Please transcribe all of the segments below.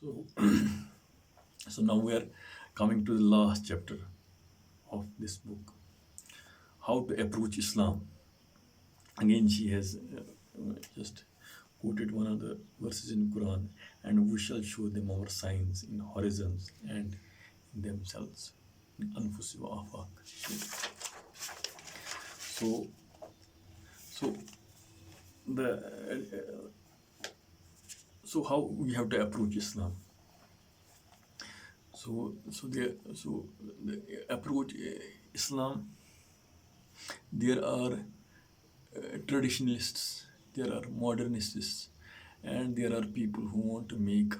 So, so now we are coming to the last chapter of this book, how to approach Islam. Again, she has just quoted one of the verses in Quran, and we shall show them our signs in horizons and in themselves. In Anfus wa Afaq. So, so the so how we have to approach Islam. So the approach Islam. There are traditionalists, there are modernists, and there are people who want to make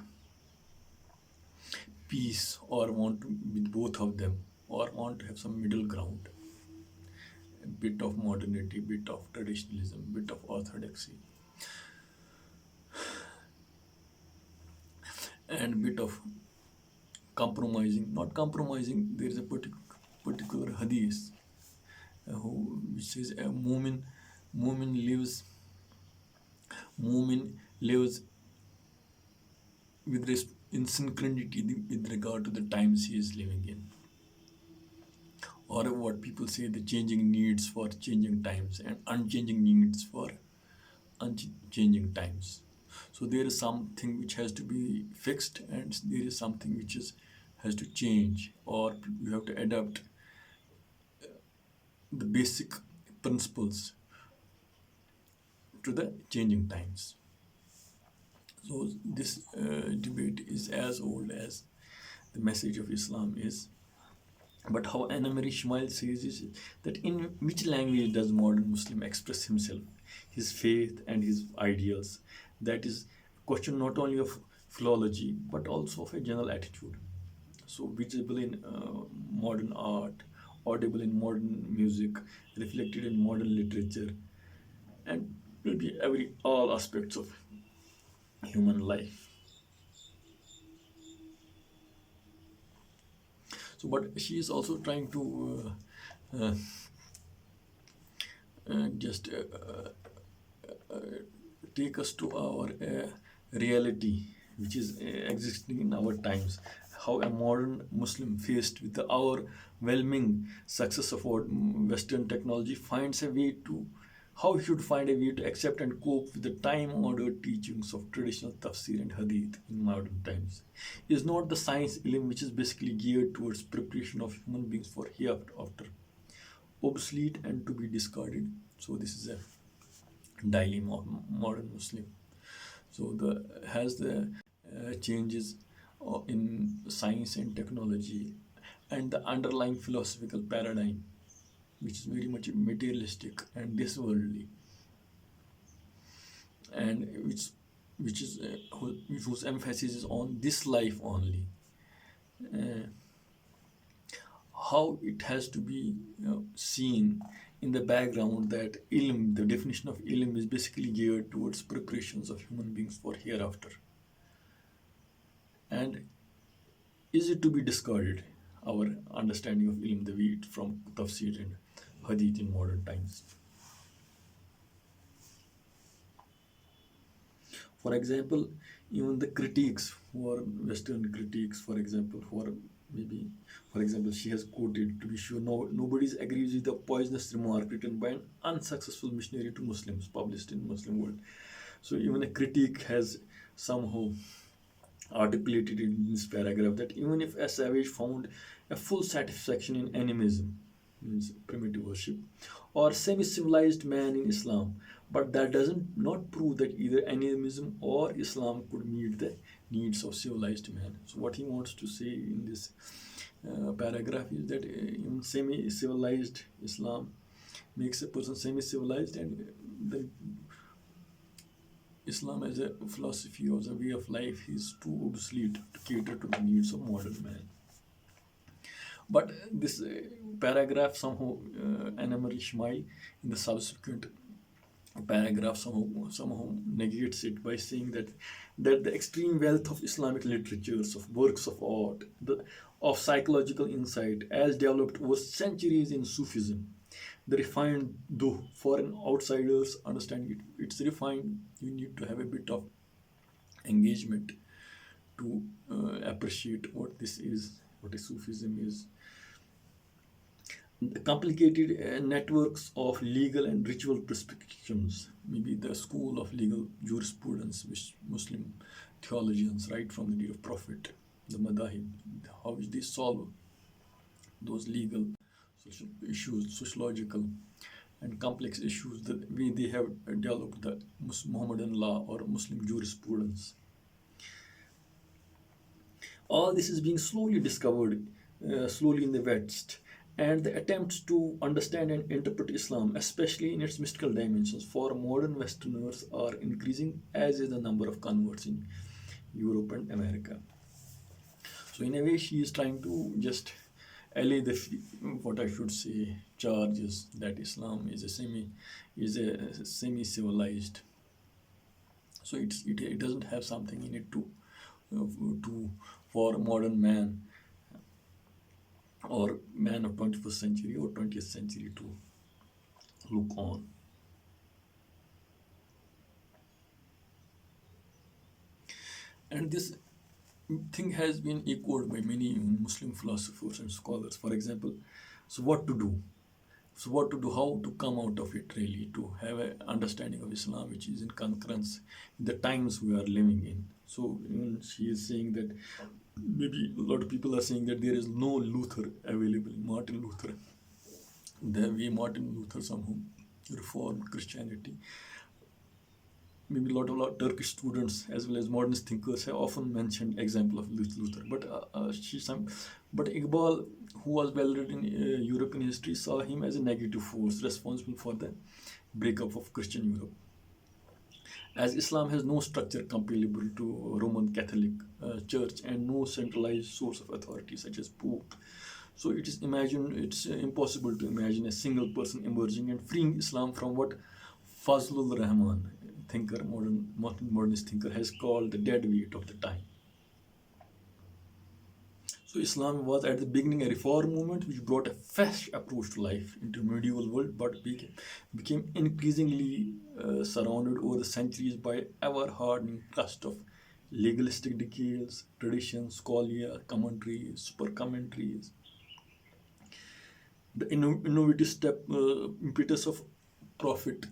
peace or want to with both of them or want to have some middle ground, a bit of modernity, bit of traditionalism, bit of orthodoxy, and bit of compromising. Not compromising. There is a particular hadith which says a mu'min lives mu'min lives with in synchronity with regard to the times he is living in, or what people say, the changing needs for changing times and unchanging needs for unchanging times. So there is something which has to be fixed, and there is something which is has to change, or you have to adapt the basic principles to the changing times. So this debate is as old as the message of Islam is. But how Annemarie says is that in which language does modern Muslim express himself, his faith and his ideals? That is a question not only of philology but also of a general attitude. So visible in modern art, audible in modern music, reflected in modern literature, and will be every all aspects of human life. So, but she is also trying to just take us to our reality, which is existing in our times. How a modern Muslim, faced with the overwhelming success of our Western technology, finds a way to how he should find a way to accept and cope with the time-honored teachings of traditional tafsir and hadith in modern times. Is not the science ilm, which is basically geared towards preparation of human beings for hereafter, obsolete and to be discarded? So this is a dilemma of modern Muslim. So the has the changes in science and technology and the underlying philosophical paradigm, which is very much materialistic and this worldly, and which is whose emphasis is on this life only. Uh, how it has to be seen in the background that ilm, the definition of ilm, is basically geared towards preparations of human beings for hereafter. And is it to be discarded, our understanding of ilm, the way from tafsir and hadith in modern times? For example, even the critiques who are Western critiques, for example, who are maybe, for example, she has quoted, to be sure, no, nobody agrees with the poisonous remark written by an unsuccessful missionary to Muslims, published in Muslim World. So even a critique has somehow articulated in this paragraph that even if a savage found a full satisfaction in animism, means primitive worship, or semi-civilized man in Islam, but that doesn't not prove that either animism or Islam could meet the needs of civilized man. So what he wants to say in this paragraph is that even semi-civilized Islam makes a person semi-civilized, and the Islam as a philosophy or as a way of life is too obsolete to cater to the needs of modern man. But this paragraph somehow, Annemarie in the subsequent paragraph somehow negates it by saying that the extreme wealth of Islamic literatures, of works of art, of psychological insight, as developed over centuries in Sufism, the refined, though for an outsider's understanding it's refined, you need to have a bit of engagement to appreciate what this is, what a Sufism is. The complicated networks of legal and ritual prescriptions, maybe the school of legal jurisprudence, which Muslim theologians write from the day of Prophet, the Madahib, how they solve those legal social issues, sociological and complex issues, the way they have developed the Muhammadan law or Muslim jurisprudence. All this is being slowly discovered, slowly in the West, and the attempts to understand and interpret Islam, especially in its mystical dimensions, for modern Westerners are increasing, as is the number of converts in Europe and America. So, in a way, she is trying to just allay the what I should say charges that Islam is a semi civilized. So it doesn't have something in it to for a modern man or man of 21st century or 20th century to look on. And this thing has been echoed by many Muslim philosophers and scholars. For example, so what to do? So what to do? How to come out of it? Really, to have an understanding of Islam which is in concurrence in the times we are living in. So even she is saying that maybe a lot of people are saying that there is no Luther available, Martin Luther. The way Martin Luther somehow reformed Christianity. Maybe a lot of Turkish students as well as modernist thinkers have often mentioned example of Luther. But Iqbal, who was well read in European history, saw him as a negative force responsible for the breakup of Christian Europe. As Islam has no structure comparable to Roman Catholic Church and no centralized source of authority such as Pope, so it's impossible to imagine a single person emerging and freeing Islam from what Fazlul Rahman, modernist thinker, has called the dead weight of the time. So Islam was at the beginning a reform movement which brought a fresh approach to life into medieval world, but became increasingly surrounded over the centuries by ever-hardening trust of legalistic details, traditions, scholia, commentaries, super commentaries. The innovative impetus of Prophet,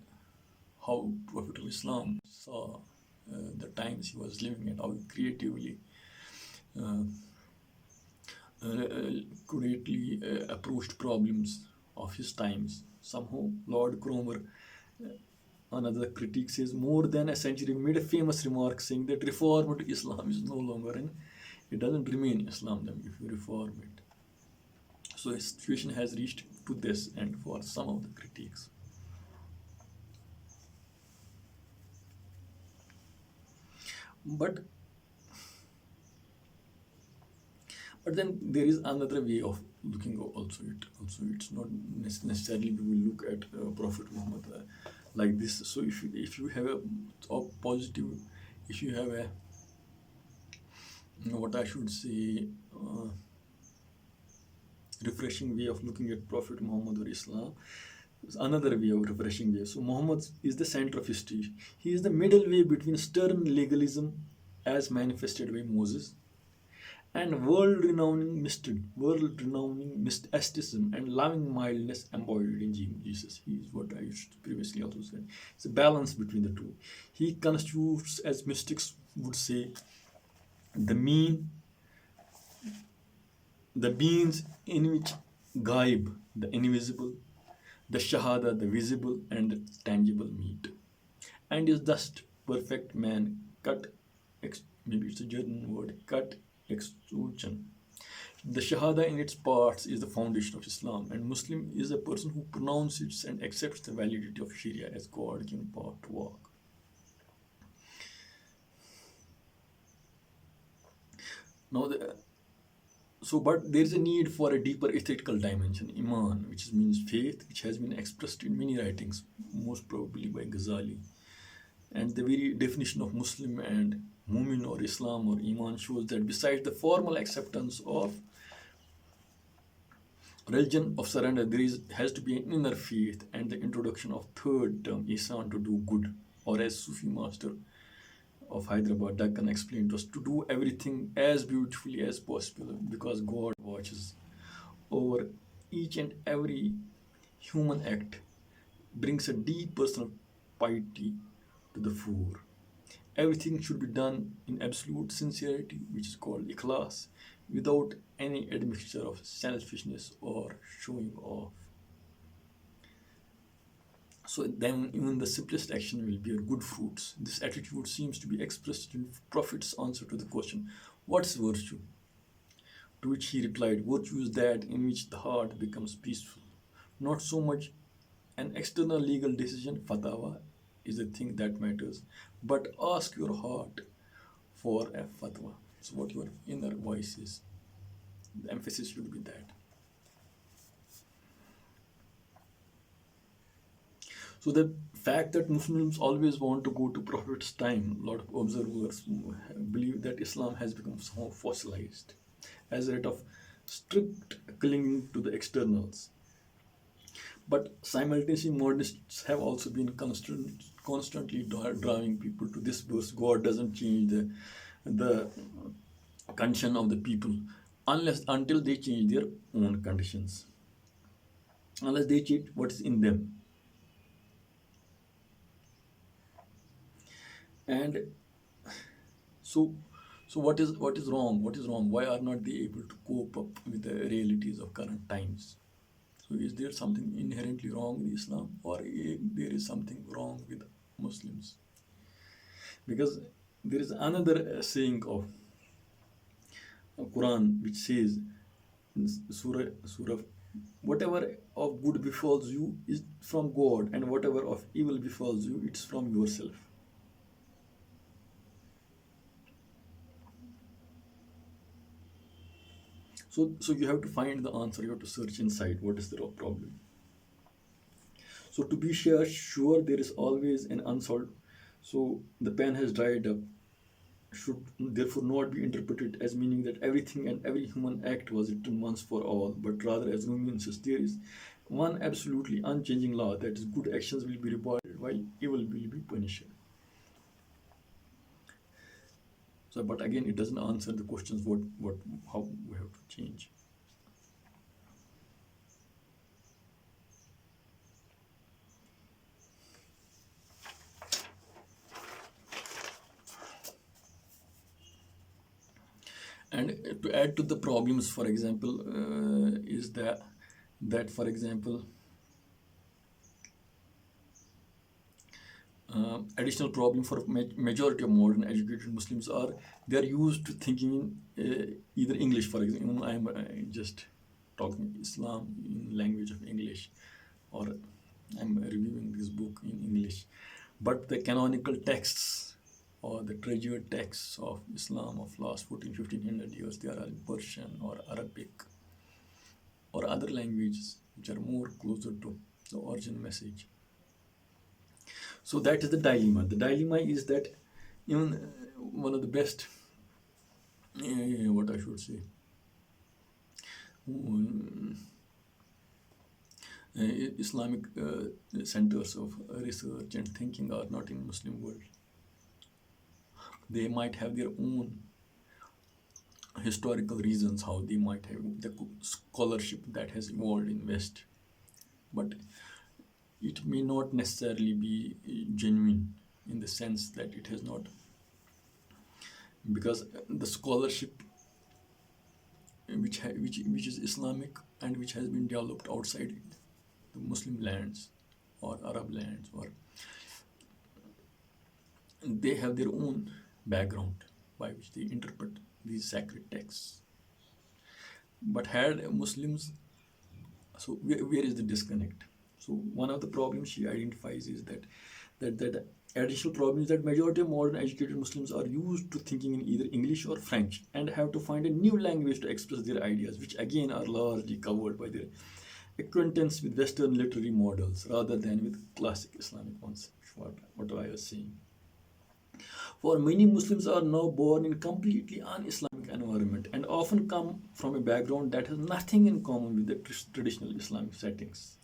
how Prophet of Islam saw the times he was living and how he creatively uh, greatly approached problems of his times. Somehow, Lord Cromer, another critic, says more than a century made a famous remark saying that reformed Islam is no longer it doesn't remain Islam then if you reform it. So the situation has reached to this end for some of the critics. But then there is another way of looking also it. Also, it's not necessarily we will look at Prophet Muhammad like this. So if you have a positive, if you have a what I should say refreshing way of looking at Prophet Muhammad or Islam, another way of refreshing way. So Muhammad is the center of history. He is the middle way between stern legalism as manifested by Moses and world-renowned mysticism and loving mildness embodied in Jesus. He is what I previously also said. It's a balance between the two. He constitutes, as mystics would say, the beings in which Gaib, the invisible, the Shahada, the visible, and the tangible meet, and is thus perfect man, maybe it's a German word, cut extrusion. The Shahada in its parts is the foundation of Islam, and Muslim is a person who pronounces and accepts the validity of Sharia as God-given power to walk. Now, but there is a need for a deeper ethical dimension, Iman, which means faith, which has been expressed in many writings, most probably by Ghazali. And the very definition of Muslim and Mumin or Islam or Iman shows that besides the formal acceptance of religion of surrender, has to be an inner faith and the introduction of third term, Ihsan, to do good, or as Sufi master of Hyderabad, Deccan, explained to us to do everything as beautifully as possible because God watches over each and every human act, brings a deep personal piety to the fore. Everything should be done in absolute sincerity, which is called ikhlas, without any admixture of selfishness or showing off. So then even the simplest action will bear good fruits. This attitude seems to be expressed in Prophet's answer to the question, what's virtue? To which he replied, virtue is that in which the heart becomes peaceful. Not so much an external legal decision, fatwa, is the thing that matters, but ask your heart for a fatwa. So what your inner voice is. The emphasis should be that. So the fact that Muslims always want to go to Prophet's time, a lot of observers believe that Islam has become somehow fossilized as a rate of strict clinging to the externals. But simultaneously, modernists have also been constantly driving people to this verse. God doesn't change the condition of the people unless until they change their own conditions, unless they change what is in them. And so, so what is wrong? What is wrong? Why are not they able to cope up with the realities of current times? So, is there something inherently wrong with Islam, or there is something wrong with Muslims? Because there is another saying of Quran which says in Surah, whatever of good befalls you is from God, and whatever of evil befalls you, it's from yourself. So you have to find the answer. You have to search inside. What is the problem? So to be sure there is always an unsolved. So the pen has dried up should therefore not be interpreted as meaning that everything and every human act was written once for all, but rather as Rumi insists there is one absolutely unchanging law, that is, good actions will be rewarded while evil will be punished. So, but again, it doesn't answer the questions how we have to change. And to add to the problems, for example, is that for example, additional problem for majority of modern educated Muslims are they are used to thinking in either English. For example, I am just talking Islam in language of English, or I'm reviewing this book in English, but the canonical texts or the treasured texts of Islam of last 1500 years, they are in Persian or Arabic or other languages which are more closer to the origin message. So that is the dilemma. The dilemma is that even one of the best, what I should say, um, Islamic centers of research and thinking are not in Muslim world. They might have their own historical reasons how they might have the scholarship that has evolved in West, but it may not necessarily be genuine in the sense that it has not, because the scholarship which is Islamic and which has been developed outside the Muslim lands or Arab lands, or they have their own background by which they interpret these sacred texts. But had Muslims, so where is the disconnect? So one of the problems she identifies is that additional problem is that majority of modern educated Muslims are used to thinking in either English or French and have to find a new language to express their ideas, which again are largely covered by their acquaintance with Western literary models rather than with classic Islamic ones. What I was saying. For many Muslims are now born in completely un-Islamic environment and often come from a background that has nothing in common with the traditional Islamic settings.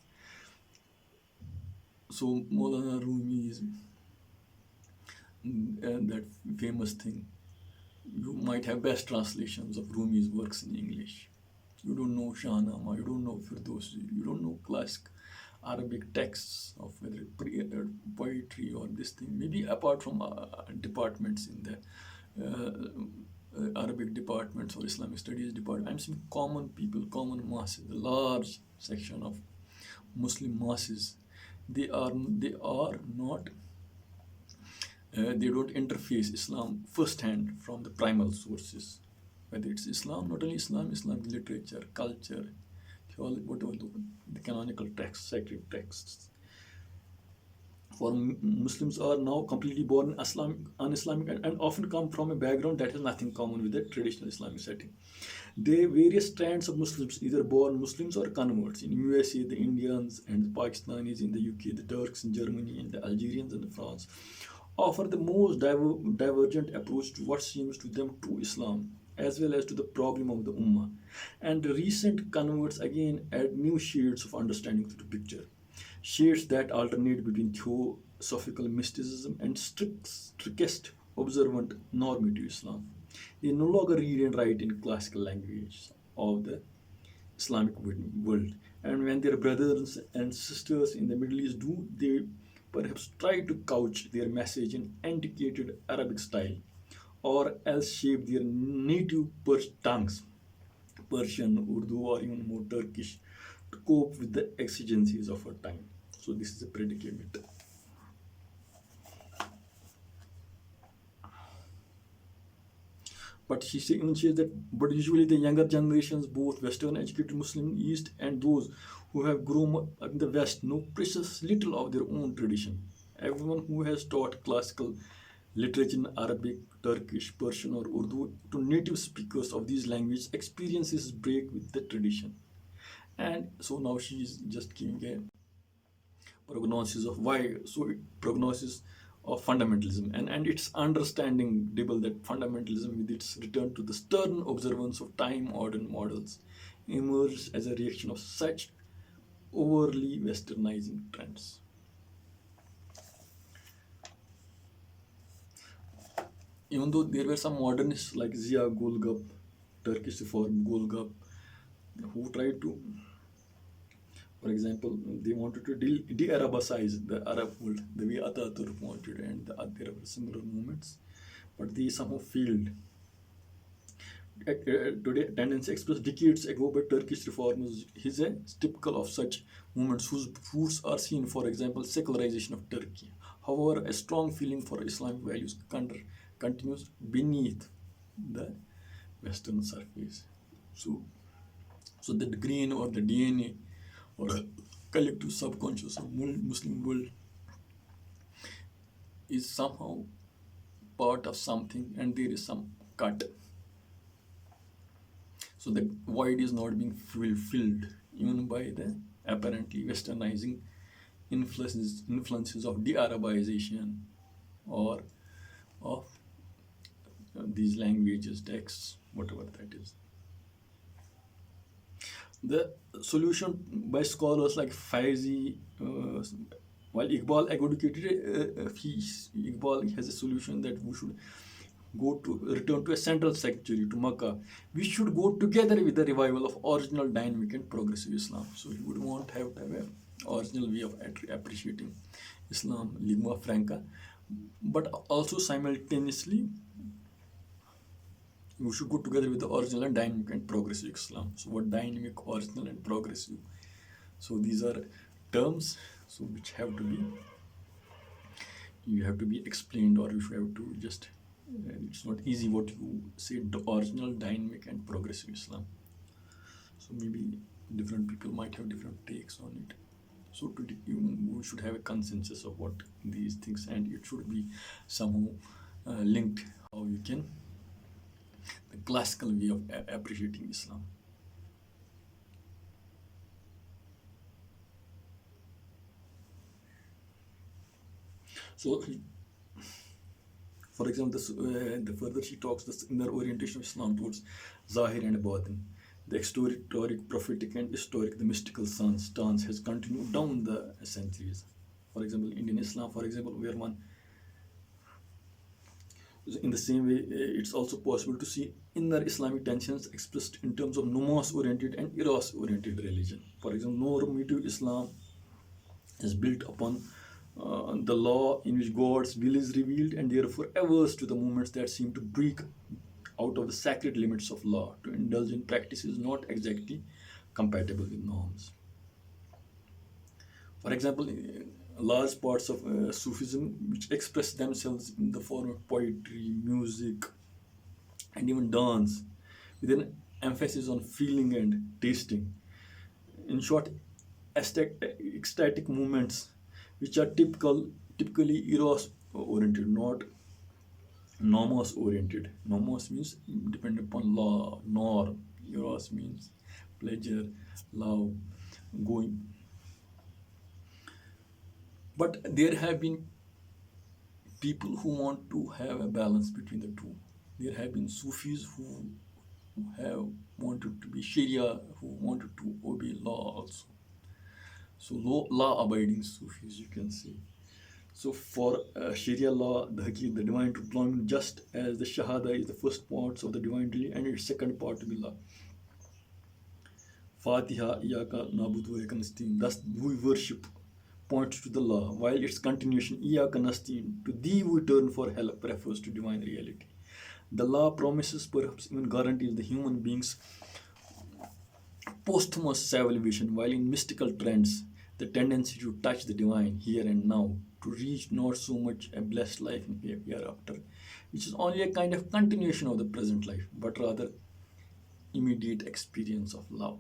So Maulana Rumi is that famous thing. You might have best translations of Rumi's works in English. You don't know Shahnama, you don't know Firdausi, you don't know classic Arabic texts of whether poetry or this thing. Maybe apart from departments in the Arabic departments or Islamic studies department, I'm saying common people, common masses, the large section of Muslim masses. They are not they don't interface Islam firsthand from the primal sources. Whether it's Islam, not only Islam, Islamic literature, culture, theology, whatever the canonical texts, sacred texts. For Muslims are now completely born un-Islamic and often come from a background that has nothing common with the traditional Islamic setting. The various strands of Muslims, either born Muslims or converts. In USA, the Indians and the Pakistanis; in the UK, the Turks; in Germany, and the Algerians and the France, offer the most divergent approach to what seems to them true Islam, as well as to the problem of the Ummah. And the recent converts again add new shades of understanding to the picture. Shades that alternate between theosophical mysticism and strictest observant normative Islam. They no longer read and write in classical language of the Islamic world. And when their brothers and sisters in the Middle East do, they perhaps try to couch their message in antiquated Arabic style, or else shape their native tongues, Persian, Urdu, or even more Turkish, to cope with the exigencies of our time. So this is a predicament. But even says that, but usually the younger generations, both Western educated Muslim in East and those who have grown up in the West, know precious little of their own tradition. Everyone who has taught classical literature in Arabic, Turkish, Persian, or Urdu to native speakers of these languages experiences break with the tradition. And so now she is just giving a prognosis of why. So prognosis of fundamentalism, and it's understandable that fundamentalism, with its return to the stern observance of time modern models, emerged as a reaction of such overly westernizing trends. Even though there were some modernists like Zia Golgap, Turkish reform Golgap, who tried to, for example, they wanted to de-Arabicize the Arab world the way Ataturk wanted, and there were similar movements, but they somehow failed. Today, tendency expressed decades ago by Turkish reformers is a typical of such movements whose fruits are seen, for example, secularization of Turkey. However, a strong feeling for Islamic values continues beneath the Western surface. So the grain or the DNA or a collective subconscious of Muslim world is somehow part of something, and there is some cut. So the void is not being filled even by the apparently westernizing influences of de-Arabization or of these languages, texts, whatever that is. The solution by scholars like Faizi, while Iqbal advocated, Iqbal has a solution that we should return to a central sanctuary, to Makkah. We should go together with the revival of original, dynamic, and progressive Islam. So you would want to have an original way of appreciating Islam, lingua franca, but also simultaneously we should go together with the original and dynamic and progressive Islam. So what dynamic, original, and progressive? So these are terms which have to be explained, or you should have to just it's not easy what you say, the original, dynamic, and progressive Islam. So maybe different people might have different takes on it. So we should have a consensus of what these things, and it should be somehow linked how you can the classical way of appreciating Islam. So, for example, the further she talks, the inner orientation of Islam towards Zahir and Batin, the historic, prophetic, and historic, the mystical stance has continued down the centuries. For example, Indian Islam, for example, where one In the same way, it's also possible to see inner Islamic tensions expressed in terms of nomos-oriented and eros-oriented religion. For example, normative Islam is built upon the law in which God's will is revealed and therefore averse to the movements that seem to break out of the sacred limits of law, to indulge in practices not exactly compatible with norms. For example, large parts of Sufism, which express themselves in the form of poetry, music, and even dance, with an emphasis on feeling and tasting. In short, ecstatic movements, which are typically eros oriented, not nomos oriented. Nomos means dependent upon law, norm. Eros means pleasure, love, going. But there have been people who want to have a balance between the two. There have been Sufis who have wanted to be Sharia, who wanted to obey law also. So law-abiding Sufis, you can see. So for Sharia law, the divine deployment, just as the Shahada is the first parts of the divine daily and its second part to be law. Fatiha, Iyaka, Nabud, wa Iyaka Nasta'in. Thus we worship points to the law, while its continuation, Iyaka Nasta'in, to thee we turn for help, refers to divine reality. The law promises, perhaps even guarantees, the human being's posthumous salvation, while in mystical trends, the tendency to touch the divine here and now, to reach not so much a blessed life in hereafter, which is only a kind of continuation of the present life, but rather immediate experience of love.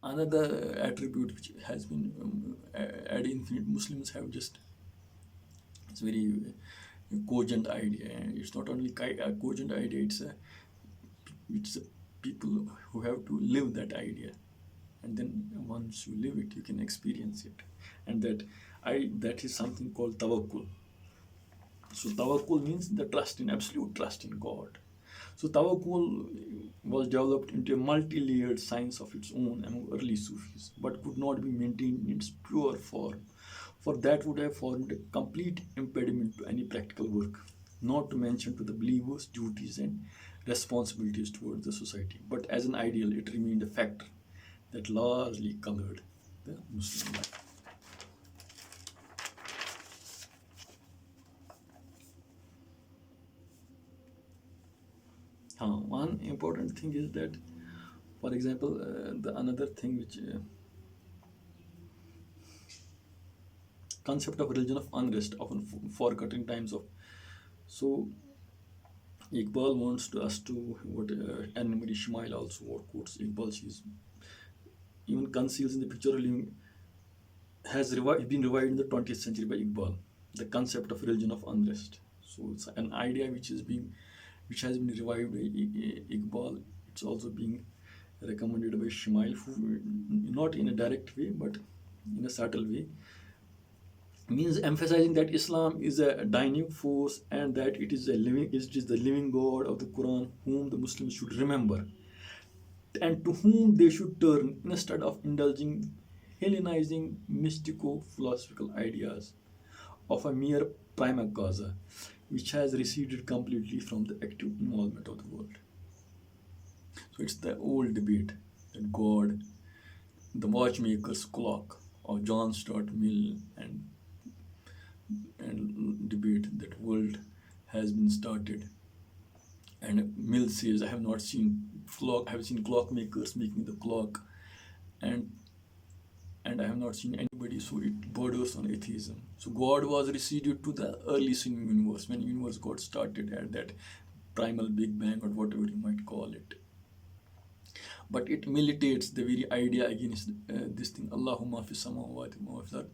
Another attribute which has been ad infinitum, Muslims have just, it's very cogent idea, and it's not only a cogent idea, it's a people who have to live that idea, and then once you live it, you can experience it, and that is something called tawakkul. So tawakkul means the trust in absolute trust in God. So tawakkul was developed into a multi-layered science of its own among early Sufis, but could not be maintained in its pure form, for that would have formed a complete impediment to any practical work, not to mention to the believer's duties and responsibilities towards the society. But as an ideal, it remained a factor that largely colored the Muslim life. One important thing is that, for example, the another thing which concept of religion of unrest, often forgotten times of. So Iqbal wants to us to what Annemarie Suhail also what quotes Iqbal. She's even conceals in the picture of living has been revived in the 20th century by Iqbal. The concept of religion of unrest. So it's an idea which has been revived by Iqbal. It's also being recommended by Suhail, who not in a direct way but in a subtle way, means emphasizing that Islam is a dynamic force and that it is the living God of the Quran whom the Muslims should remember and to whom they should turn instead of indulging Hellenizing mystico philosophical ideas of a mere prima causa which has receded completely from the active involvement of the world. So it's the old debate that God, the watchmaker's clock of John Stuart Mill, and debate that world has been started. And Mill says, I have not seen clock, I have seen clockmakers making the clock, and I have not seen anybody, so it borders on atheism. So God was receded to the early sin universe, when universe got started at that primal Big Bang or whatever you might call it. But it militates the very idea against this thing, Allahumma fi samawati wa fi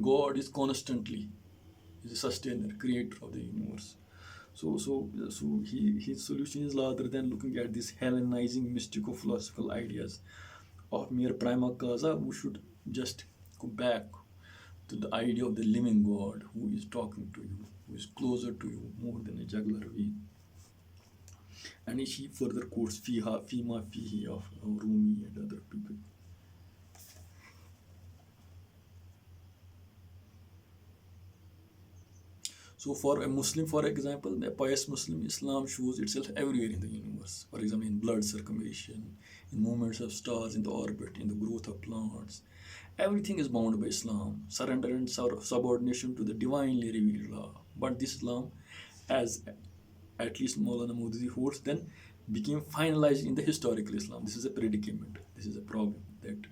God is constantly, is a sustainer, creator of the universe. His solution is rather than looking at these Hellenizing mystico-philosophical ideas of mere prima causa, we should just go back to the idea of the living God who is talking to you, who is closer to you more than a jugular vein. And he further quotes Fima Fihi of Rumi and other people. So for a Muslim, for example, a pious Muslim, Islam shows itself everywhere in the universe. For example, in blood circulation, in movements of stars in the orbit, in the growth of plants. Everything is bound by Islam, surrender and subordination to the divinely revealed law. But this Islam, as at least Maulana Modi holds, then became finalized in the historical Islam. This is a predicament. This is a problem that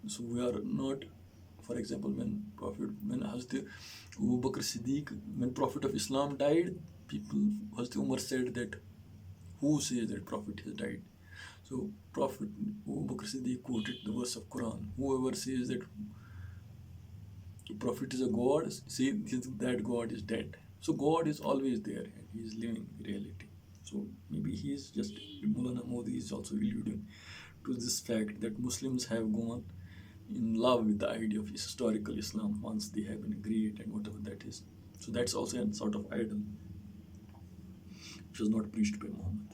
so we are not, for example, when Hazrat Abu Bakr Siddiq, when Prophet of Islam died, people, Hazrat Umar said that who says that Prophet has died? So Prophet Abu Bakr Siddiq quoted the verse of Quran. Whoever says that Prophet is a God, say that God is dead. So God is always there and He is living reality. So maybe he is just, Maulana Modi is also alluding to this fact that Muslims have gone in love with the idea of historical Islam once they have been great and whatever that is. So that's also a sort of idol which was not preached by Muhammad.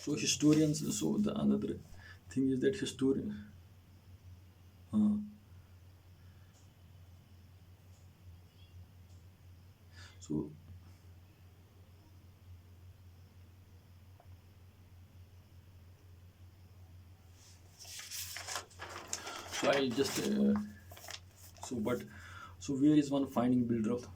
So historians, so the another thing is that historian, uh, so so I'll just so but so where is one finding builder of,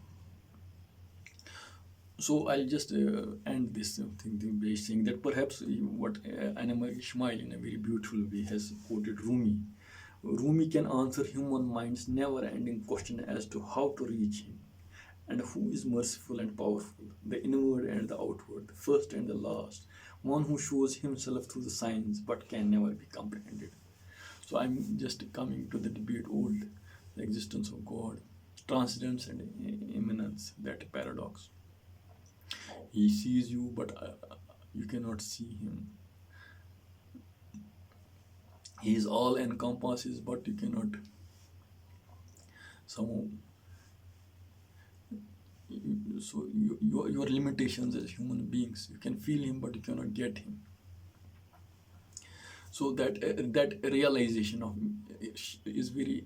so I'll just end this thing by saying that perhaps what Annemarie Ishmael in a very beautiful way has quoted Rumi. Rumi can answer human mind's never-ending question as to how to reach him, and who is merciful and powerful, the inward and the outward, the first and the last, one who shows himself through the signs but can never be comprehended. So I'm just coming to the debate old, the existence of God, transcendence and immanence, that paradox. He sees you, but you cannot see him. He is all encompasses, but you cannot somehow. Your limitations as human beings, you can feel him, but you cannot get him. So that realization of is very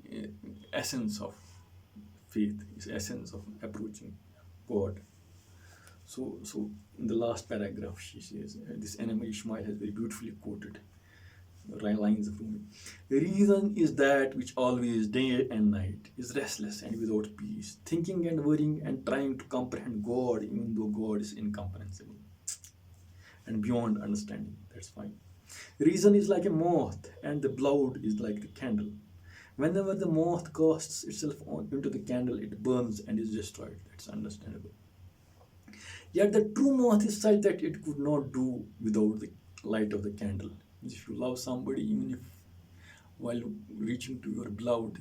essence of faith, is essence of approaching God. So in the last paragraph, she says, this Annemarie Ishmael has very beautifully quoted lines of Rumi. The reason is that which always, day and night, is restless and without peace, thinking and worrying and trying to comprehend God, even though God is incomprehensible and beyond understanding. That's fine. Reason is like a moth, and the blood is like the candle. Whenever the moth casts itself into the candle, it burns and is destroyed. That's understandable. Yet the true moth is such that it could not do without the light of the candle. If you love somebody, even if while reaching to your beloved,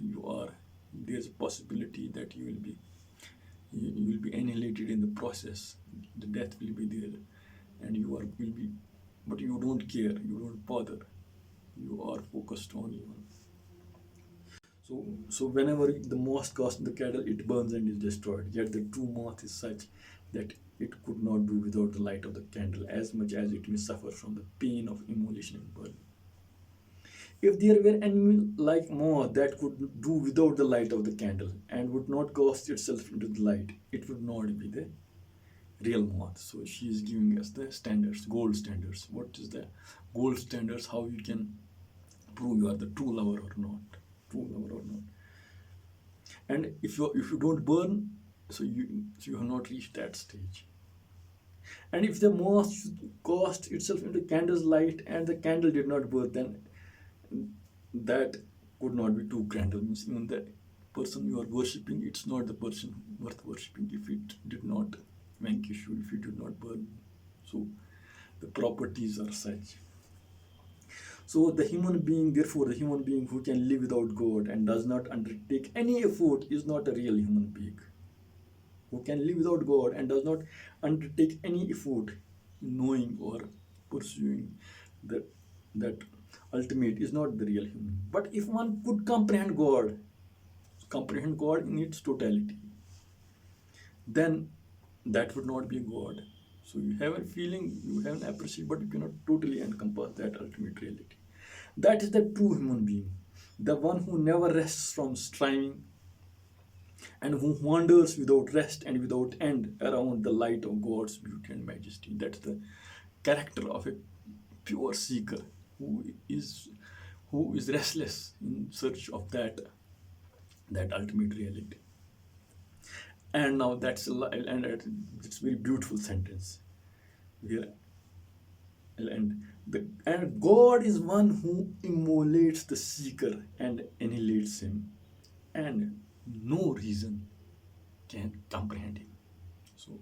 there's a possibility that you will be annihilated in the process. The death will be there, and will be, but you don't care, you don't bother. You are focused on you. So whenever the moth casts the candle, it burns and is destroyed. Yet the true moth is such that it could not do without the light of the candle, as much as it may suffer from the pain of immolation and burning. If there were any like moth that could do without the light of the candle and would not cast itself into the light, it would not be the real moth. So she is giving us the standards, gold standards. What is the gold standards? How you can prove you are the true lover or not, And if you don't burn, so you have not reached that stage. And if the moth cast itself into candle's light and the candle did not burn, then that could not be true candle. Means even the person you are worshipping, it's not the person worth worshipping if it did not vanquish you, if it did not burn. So the properties are such. So the human being, therefore, the human being who can live without God and does not undertake any effort is not a real human being. Who can live without God and does not undertake any effort knowing or pursuing that that ultimate is not the real human. But if one could comprehend God in its totality, then that would not be a God. So you have a feeling, you have an appreciation, but you cannot totally encompass that ultimate reality. That is the true human being, the one who never rests from striving and who wanders without rest and without end around the light of God's beauty and majesty. That's the character of a pure seeker who is who is restless in search of that ultimate reality. And now and it's a very beautiful sentence where and God is one who immolates the seeker and annihilates him, and no reason can comprehend him. So,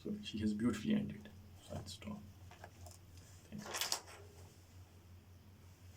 so she has beautifully ended. So I'll stop.